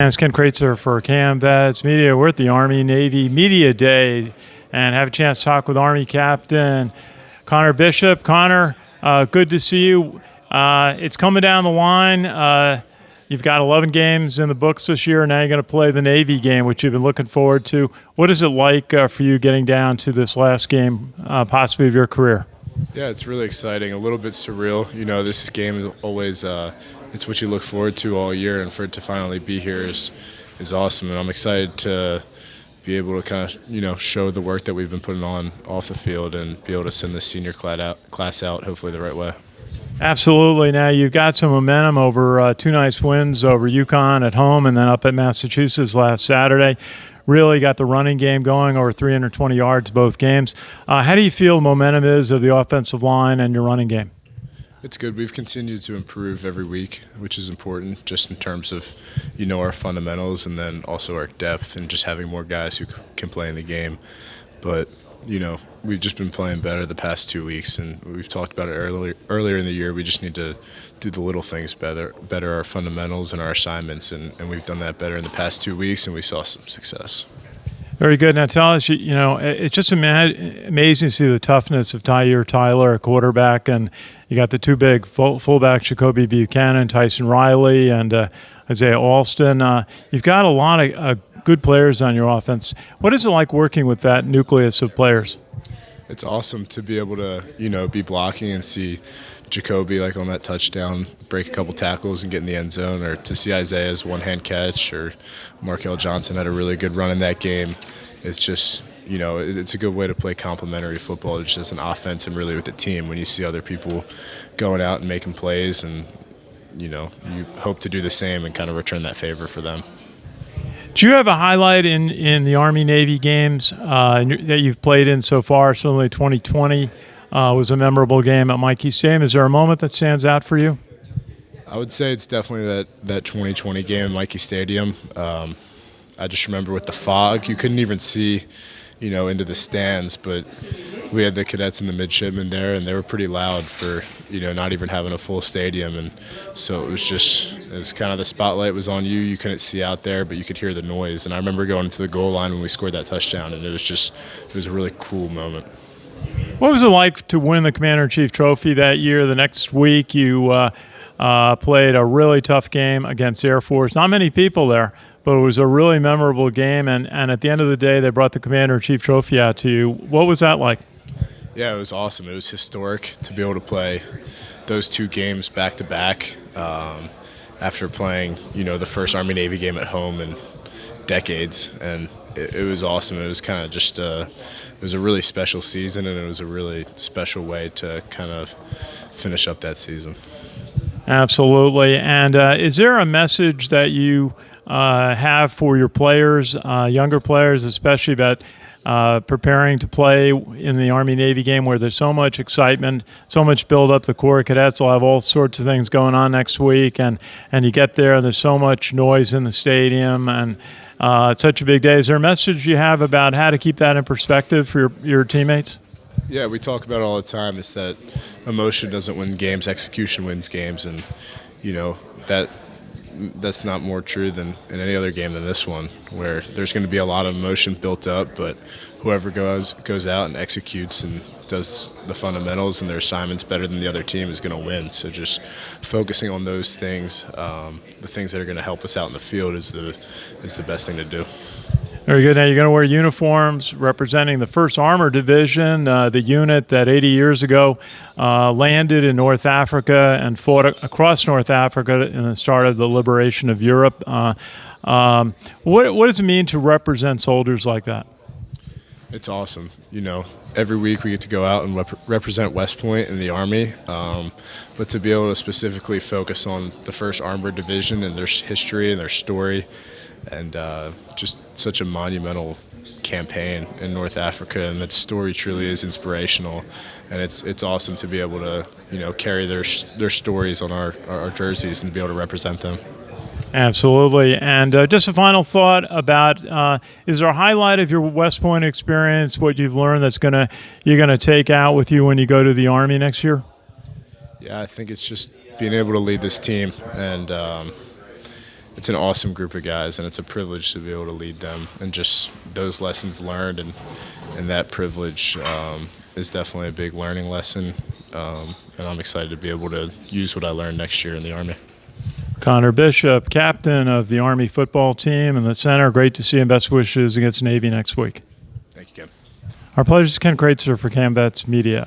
It's Ken Kraetzer for CaMMVetsMedia. We're at the Army-Navy Media Day and have a chance to talk with Army Captain Connor Bishop. Connor, good to see you. It's coming down the line. You've got 11 games in the books this year, and now you're going to play the Navy game, which you've been looking forward to. What is it like for you getting down to this last game, possibly of your career? Yeah, it's really exciting, a little bit surreal. You know, this game is always it's what you look forward to all year, and for it to finally be here is awesome. And I'm excited to be able to kind of, show the work that we've been putting on off the field and be able to send the senior class out hopefully the right way. Absolutely. Now, you've got some momentum over two nice wins over UConn at home and then up at Massachusetts last Saturday. Really got the running game going, over 320 yards both games. How do you feel the momentum is of the offensive line and your running game? It's good. We've continued to improve every week, which is important just in terms of, our fundamentals and then also our depth and just having more guys who can play in the game. But, we've just been playing better the past 2 weeks, and we've talked about it earlier in the year. We just need to do the little things better our fundamentals and our assignments, and we've done that better in the past 2 weeks, and we saw some success. Very good. Now tell us, it's just amazing to see the toughness of Tyler, a quarterback, and you got the two big fullbacks, Jacoby Buchanan, Tyson Riley, and Isaiah Alston. You've got a lot of good players on your offense. What is it like working with that nucleus of players? It's awesome to be able to, be blocking and see Jacoby like on that touchdown, break a couple tackles and get in the end zone, or to see Isaiah's one-hand catch, or Markel Johnson had a really good run in that game. It's just, it's a good way to play complementary football, just as an offense and really with the team when you see other people going out and making plays, and, you hope to do the same and kind of return that favor for them. Do you have a highlight in the Army-Navy games that you've played in so far? Certainly 2020 was a memorable game at Mikey Stadium. Is there a moment that stands out for you? I would say it's definitely that 2020 game at Mikey Stadium. I just remember with the fog, you couldn't even see, into the stands, but we had the cadets and the midshipmen there, and they were pretty loud for, not even having a full stadium. And so it was kind of the spotlight was on you. You couldn't see out there, but you could hear the noise. And I remember going into the goal line when we scored that touchdown, and it was a really cool moment. What was it like to win the Commander-in-Chief Trophy that year? The next week you played a really tough game against Air Force. Not many people there, but it was a really memorable game. And at the end of the day, they brought the Commander-in-Chief Trophy out to you. What was that like? Yeah, it was awesome. It was historic to be able to play those two games back-to-back after playing, the first Army-Navy game at home in decades. And it was awesome. It was kind of just it was a really special season, and it was a really special way to kind of finish up that season. Absolutely. And is there a message that you have for your players, younger players, especially about preparing to play in the Army-Navy game where there's so much excitement, so much build-up? The Corps of Cadets will have all sorts of things going on next week, and you get there and there's so much noise in the stadium, and it's such a big day. Is there a message you have about how to keep that in perspective for your teammates? Yeah, we talk about it all the time. It's that emotion doesn't win games, execution wins games, and that's not more true than in any other game than this one, where there's going to be a lot of emotion built up, but whoever goes out and executes and does the fundamentals and their assignments better than the other team is going to win. So just focusing on those things, the things that are going to help us out in the field is the best thing to do. Very good. Now you're going to wear uniforms representing the 1st Armored Division, the unit that 80 years ago landed in North Africa and fought across North Africa in the start of the liberation of Europe. What does it mean to represent soldiers like that? It's awesome. Every week we get to go out and represent West Point and the Army, but to be able to specifically focus on the 1st Armored Division and their history and their story, and just such a monumental campaign in North Africa, and that story truly is inspirational, and it's awesome to be able to carry their stories on our jerseys and be able to represent them. Absolutely. And just a final thought about, is there a highlight of your West Point experience, what you've learned that's you're gonna take out with you when you go to the Army next year? Yeah, I think it's just being able to lead this team and it's an awesome group of guys, and it's a privilege to be able to lead them. And just those lessons learned and that privilege is definitely a big learning lesson. And I'm excited to be able to use what I learned next year in the Army. Connor Bishop, captain of the Army football team and the center. Great to see you, and best wishes against Navy next week. Thank you, Ken. Our pleasure is Ken Kraetzer for CaMMVetsMedia.